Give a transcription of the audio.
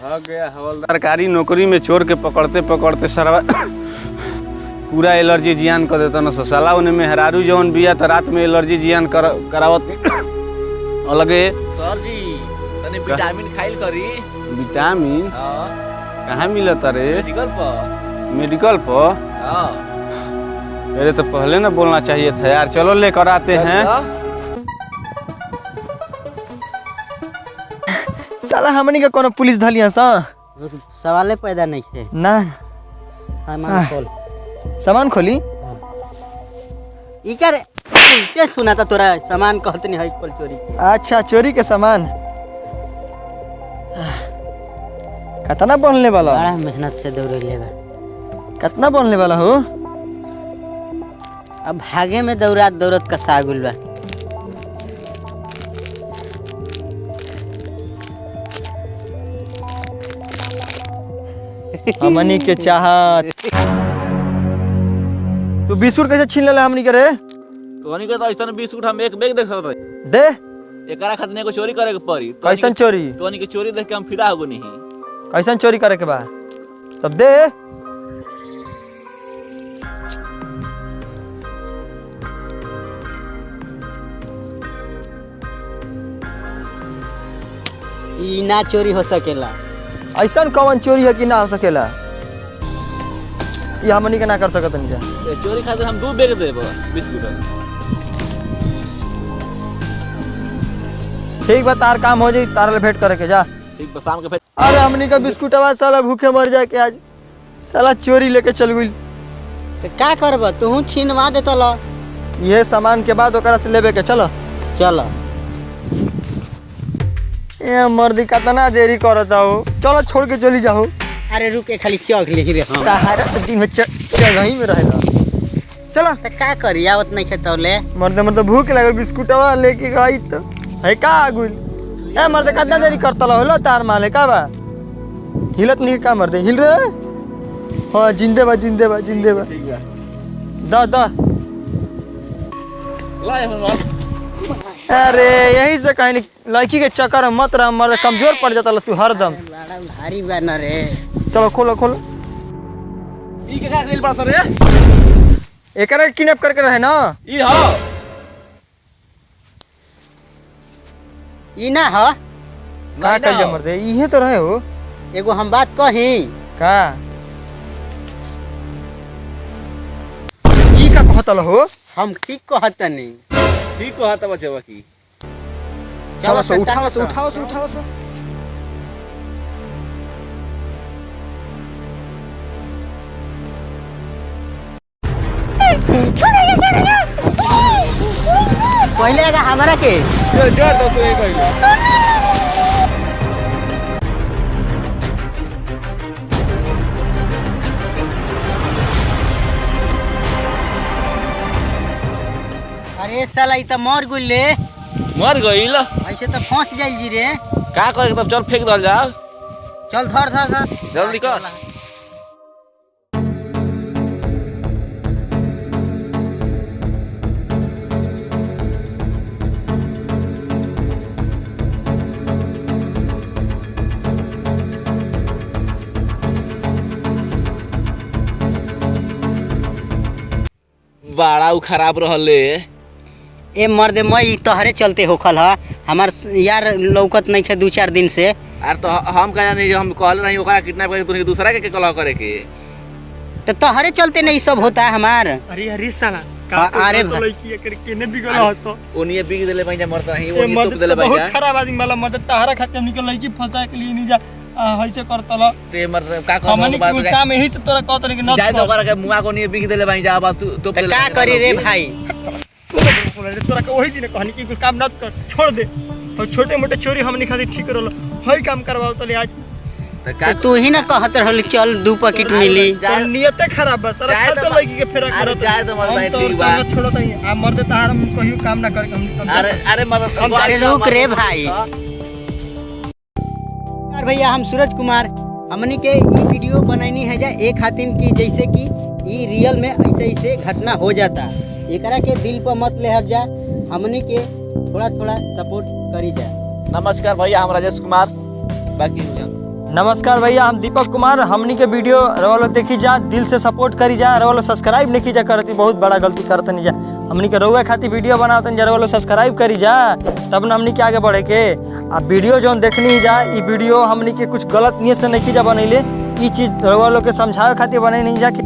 हो गया हवलदार। सरकारी नौकरी में चोर के पकड़ते पकड़ते सरवा पूरा एलर्जी जियान कर देता न साला। उन्हें मेहरारू जवन बिया तो रात में एलर्जी जियान करावती अलगे। सर जी तने विटामिन खाइल करी। विटामिन कहाँ मिलता रे? मेडिकल पर। अरे तो पहले ना बोलना चाहिए था यार। चलो लेकर आते हैं। साला हमनी का कोनो पुलिस धलिया सा सवाले पैदा नहीं है ना। सामान खोल। सामान खोली ई करे उल्टे सुना था तोरा सामान कहत नहीं है खोल चोरी। अच्छा चोरी के सामान कितना बनने वाला? बड़ा मेहनत से दौड़े लेगा। कितना बनने वाला हो? अब भागे में दौड़ात दौड़त का सागुल बा। हमनी के चाहत तू बिस्कुट कैसे छीन ले हमनी के रे? तोहनी के तो ऐसा बिस्कुट हम एक बैग देख सकत रही। दे एकरा खातिर को चोरी करे के पड़ी। कैसन चोरी? तोहनी के चोरी देख के हम फिदा हो नहीं। कैसन चोरी करे के बा तब दे। ई ना चोरी हो सकेला। ऐसा कौन चोरी है कि ना हो सकेला? ये हमनी के ना कर सकत नहीं। ए चोरी खातिर हम 2 बैग देब बिस्कुट। ठीक बा तार काम हो जाई। तार ले भेंट करे के जा। ठीक बा शाम के फिर। अरे हमनी का बिस्कुट आवाज साला भूखे मर जाए के आज। साला चोरी लेके चल गई। तो का करब तू छीनवा दे तो लो। ये सामान के बाद ओकरा से लेबे के चलो। चलो ये मर्दी कितना देरी करता हो। चलो छोड़ के चली जाओ। अरे रुके खाली चौक ले रे। हां तारा दिन में चढ़ई में रहेला। चलो तो का करी आवत नहीं खेतौले। मर्दे भूख लगल बिस्कुटवा लेके गई तो है का आगुल। ए मर्दे कितना देरी करता होला तार माले का बा? हिलत नहीं का मर्दे? हिल रे। हां जिंदे बा जिंदे बा जिंदे बा। ठीक बा दा लाए हम। अरे यही से कहीं लड़की के चक्कर में मत रह मर्द। कमजोर पड़ जाता तू हरदम। बड़ा भारी बा न रे। चलो खोलो खोलो। ई के का रेल पड़ता रे? एकरा किडनैप करके रहे ना। ई हो ई ना हो का कर जा मर्दे? इहे तो रहे हो। एगो हम बात कही का ई का कहतल हो? हम ठीक कहतनी। ठीक को हाथ बचवा की। चलो से उठाओ से उठाओ से उठाओ से। पहले आगा हमारा के जोर दो तू एक कहियो। अरे साला ई त मर गुल्ले। मर गइल। ऐसे तो फंस जाइल जी रे। का करे तब चल फेंक दल जाओ। चल धर धर धर जल्दी कर। बड़ा उ खराब रहले। ए मर्दे मई तोहरे चलते होखल ह। हमार यार लौकत नहीं थे 2-4 दिन से। यार तो हम कहा नहीं हम कहले नहीं ओकरा किडनैप करके तू दूसरा के कलह करे के। तो तोहरे चलते नहीं सब होता है हमार। अरे अरे साला अरे लड़की करके ने बिगल हसो। ओनिए बिग देले भाई मरता नहीं ओनिए तो देले भाई बहुत खराब आदमी वाला मर्द तारा खाते हमनी के लड़की फंसा के लिए नहीं जा ऐसे करतला। ते मर का हमनी बात के काम यही से तोरा कहत रही कि न जाय तो ओकरा के मुआ को नहीं बिग देले भाई जा बात तू तो का करी रे भाई? तोरा के वही दिन कहनी कि काम न कर छोड़ दे। और छोटे मोटे चोरी हमनी खातिर ठीक रहल हई काम करवाओ तले आज। तो तू ही ना कहत रहल चल 2 पैकेट मिली। तो नियते खराब बा सारा खाते लड़की के फेरा करत। जाय तो मर भाई हम तो ठीक बा। संग छोड़त नहीं आ मर्द तार हम कहियो काम ना करके हम। अरे मर अरे रुक रे भाई। यार भैया हम सूरज कुमार हमनी के ई वीडियो बनैनी है जा एक खातिन की जैसे कि ई रियल में ऐसे ऐसे घटना हो जाता। एकरा के दिल पर मत लेहब जा। हमनी के थोड़ा थोड़ा सपोर्ट करी जा। नमस्कार भैया हम राजेश कुमार बाकी नमस्कार भैया, हम दीपक कुमार। हमनी के वीडियो रवा देखी जा, दिल से सपोर्ट करी जा। रवा सब्सक्राइब नहीं जा करती, बहुत बड़ा गलती करते नहीं जा। हमनी के रउआ खातिर वीडियो बनाते जा, रवा सब्सक्राइब करी जा, तब न हमनी के आगे बढ़े के। अब वीडियो जो देखनी जा, ई वीडियो हमनी के कुछ गलत नियत से नहीं जा बनैले। ई चीज़ रवा के समझावे खातिर बने नहीं जा कि